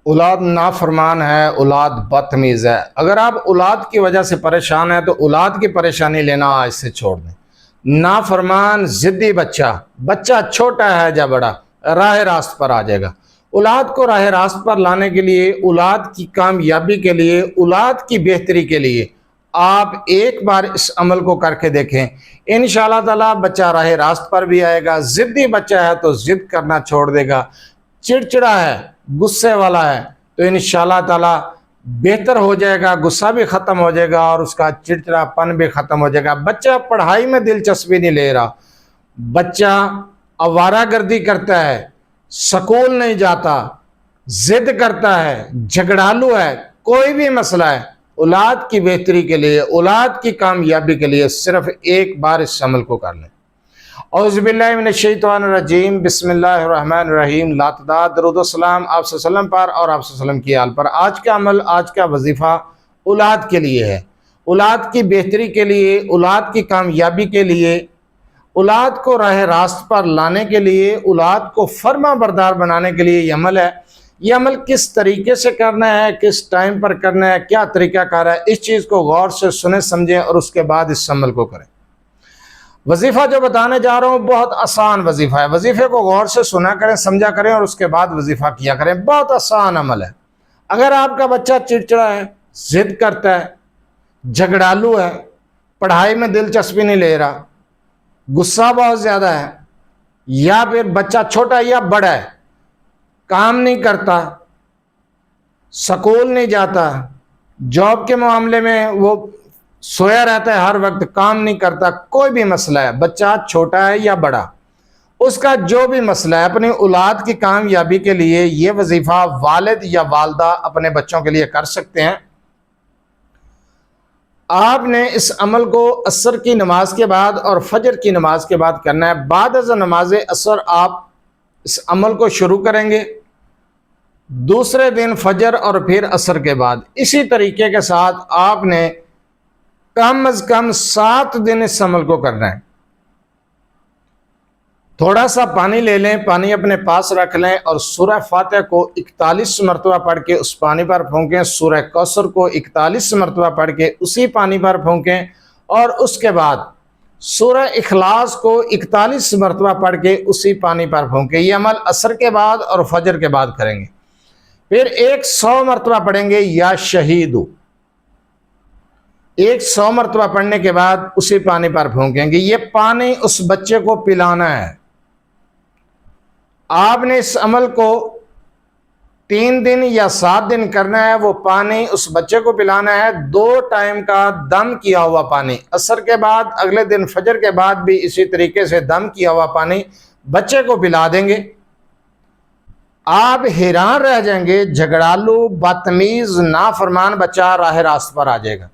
اولاد نافرمان ہے، اولاد بدتمیز ہے۔ اگر آپ اولاد کی وجہ سے پریشان ہیں تو اولاد کی پریشانی لینا آج سے چھوڑ دیں۔ نافرمان ضدی بچہ چھوٹا ہے یا بڑا، راہ راست پر آ جائے گا۔ اولاد کو راہ راست پر لانے کے لیے، اولاد کی کامیابی کے لیے، اولاد کی بہتری کے لیے آپ ایک بار اس عمل کو کر کے دیکھیں، انشاءاللہ تعالی بچہ راہ راست پر بھی آئے گا۔ ضدی بچہ ہے تو ضد کرنا چھوڑ دے گا، چڑچڑا ہے، غصے والا ہے تو انشاءاللہ تعالی بہتر ہو جائے گا، غصہ بھی ختم ہو جائے گا اور اس کا چڑچڑا پن بھی ختم ہو جائے گا۔ بچہ پڑھائی میں دلچسپی نہیں لے رہا، بچہ آوارہ گردی کرتا ہے، سکول نہیں جاتا، ضد کرتا ہے، جھگڑالو ہے، کوئی بھی مسئلہ ہے، اولاد کی بہتری کے لیے، اولاد کی کامیابی کے لیے صرف ایک بار اس عمل کو کر لیں۔ اعوذ باللہ من الشیطان الرجیم، بسم اللہ الرحمن الرحیم۔ لاتعداد درود و سلام آپ صلی اللہ علیہ وسلم پر اور آپ صلی اللہ علیہ وسلم کی آل پر۔ آج کا عمل، آج کا وظیفہ اولاد کے لیے ہے، اولاد کی بہتری کے لیے، اولاد کی کامیابی کے لیے، اولاد کو راہ راست پر لانے کے لیے، اولاد کو فرما بردار بنانے کے لیے یہ عمل ہے۔ یہ عمل کس طریقے سے کرنا ہے، کس ٹائم پر کرنا ہے، کیا طریقہ کار ہے، اس چیز کو غور سے سنیں سمجھیں اور اس کے بعد اس عمل کو کریں۔ وظیفہ جو بتانے جا رہا ہوں بہت آسان وظیفہ ہے، وظیفے کو غور سے سنا کریں، سمجھا کریں اور اس کے بعد وظیفہ کیا کریں۔ بہت آسان عمل ہے۔ اگر آپ کا بچہ چڑچڑا ہے، ضد کرتا ہے، جھگڑالو ہے، پڑھائی میں دلچسپی نہیں لے رہا، غصہ بہت زیادہ ہے، یا پھر بچہ چھوٹا یا بڑا ہے، کام نہیں کرتا، سکول نہیں جاتا، جاب کے معاملے میں وہ سویا رہتا ہے، ہر وقت کام نہیں کرتا، کوئی بھی مسئلہ ہے، بچہ چھوٹا ہے یا بڑا، اس کا جو بھی مسئلہ ہے، اپنی اولاد کی کامیابی کے لیے یہ وظیفہ والد یا والدہ اپنے بچوں کے لیے کر سکتے ہیں۔ آپ نے اس عمل کو عصر کی نماز کے بعد اور فجر کی نماز کے بعد کرنا ہے۔ بعد از نماز عصر آپ اس عمل کو شروع کریں گے، دوسرے دن فجر اور پھر عصر کے بعد اسی طریقے کے ساتھ آپ نے کم از کم 7 دن اس عمل کو کرنا ہے۔ تھوڑا سا پانی لے لیں، پانی اپنے پاس رکھ لیں اور سورہ فاتحہ کو 41 مرتبہ پڑھ کے اس پانی پر پھونکیں، سورہ کوثر کو 41 مرتبہ پڑھ کے اسی پانی پر پھونکیں اور اس کے بعد سورہ اخلاص کو 41 مرتبہ پڑھ کے اسی پانی پر پھونکیں۔ یہ عمل عصر کے بعد اور فجر کے بعد کریں گے۔ پھر 100 مرتبہ پڑھیں گے یا شہیدو، 100 مرتبہ پڑھنے کے بعد اسی پانی پر پھونکیں گے۔ یہ پانی اس بچے کو پلانا ہے۔ آپ نے اس عمل کو 3 دن یا 7 دن کرنا ہے۔ وہ پانی اس بچے کو پلانا ہے، 2 ٹائم کا دم کیا ہوا پانی، عصر کے بعد، اگلے دن فجر کے بعد بھی اسی طریقے سے دم کیا ہوا پانی بچے کو پلا دیں گے۔ آپ حیران رہ جائیں گے، جھگڑالو، بدتمیز، نافرمان بچہ راہ راست پر آ جائے گا۔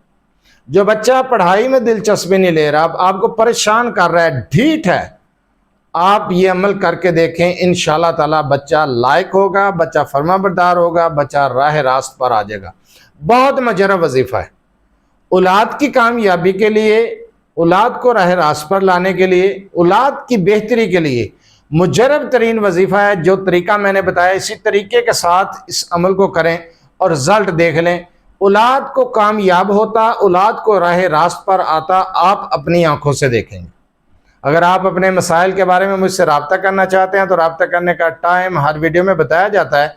جو بچہ پڑھائی میں دلچسپی نہیں لے رہا، آپ کو پریشان کر رہا ہے، ڈھیٹ ہے، آپ یہ عمل کر کے دیکھیں، انشاءاللہ تعالی بچہ لائق ہوگا، بچہ فرما بردار ہوگا، بچہ راہ راست پر آ جائے گا۔ بہت مجرب وظیفہ ہے۔ اولاد کی کامیابی کے لیے، اولاد کو راہ راست پر لانے کے لیے، اولاد کی بہتری کے لیے مجرب ترین وظیفہ ہے۔ جو طریقہ میں نے بتایا اسی طریقے کے ساتھ اس عمل کو کریں اور رزلٹ دیکھ لیں۔ اولاد کو کامیاب ہوتا، اولاد کو راہ راست پر آتا، آپ اپنی آنکھوں سے دیکھیں گے۔ اگر آپ اپنے مسائل کے بارے میں مجھ سے رابطہ کرنا چاہتے ہیں تو رابطہ کرنے کا ٹائم ہر ویڈیو میں بتایا جاتا ہے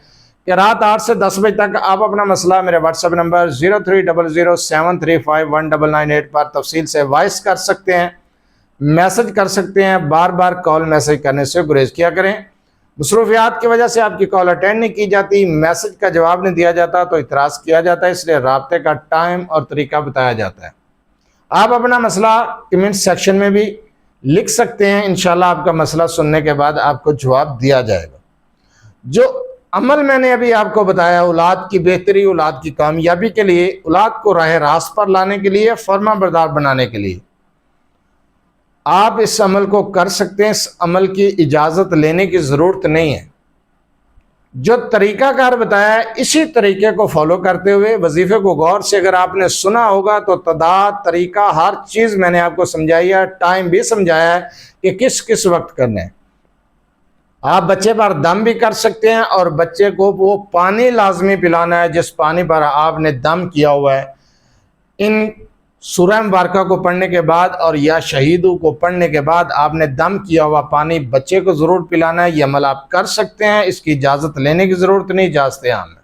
کہ رات 8 سے 10 بجے تک آپ اپنا مسئلہ میرے واٹس ایپ نمبر 030073519998 پر تفصیل سے وائس کر سکتے ہیں، میسج کر سکتے ہیں۔ بار بار کال میسج کرنے سے گریز کیا کریں۔ مصروفیات کی وجہ سے آپ کی کال اٹینڈ نہیں کی جاتی، میسج کا جواب نہیں دیا جاتا تو اعتراض کیا جاتا ہے، اس لیے رابطے کا ٹائم اور طریقہ بتایا جاتا ہے۔ آپ اپنا مسئلہ کمنٹ سیکشن میں بھی لکھ سکتے ہیں، انشاءاللہ آپ کا مسئلہ سننے کے بعد آپ کو جواب دیا جائے گا۔ جو عمل میں نے ابھی آپ کو بتایا، اولاد کی بہتری، اولاد کی کامیابی کے لیے، اولاد کو راہ راست پر لانے کے لیے، فرما بردار بنانے کے لیے آپ اس عمل کو کر سکتے ہیں۔ اس عمل کی اجازت لینے کی ضرورت نہیں ہے۔ جو طریقہ کار بتایا ہے اسی طریقے کو فالو کرتے ہوئے وظیفے کو غور سے اگر آپ نے سنا ہوگا تو تعداد، طریقہ، ہر چیز میں نے آپ کو سمجھائی ہے، ٹائم بھی سمجھایا ہے کہ کس کس وقت کرنا ہے۔ آپ بچے پر دم بھی کر سکتے ہیں اور بچے کو وہ پانی لازمی پلانا ہے جس پانی پر آپ نے دم کیا ہوا ہے۔ ان سورہ مبارکہ کو پڑھنے کے بعد اور یا شہیدوں کو پڑھنے کے بعد آپ نے دم کیا ہوا پانی بچے کو ضرور پلانا ہے۔ یہ عمل آپ کر سکتے ہیں، اس کی اجازت لینے کی ضرورت نہیں، اجازت عام ہے۔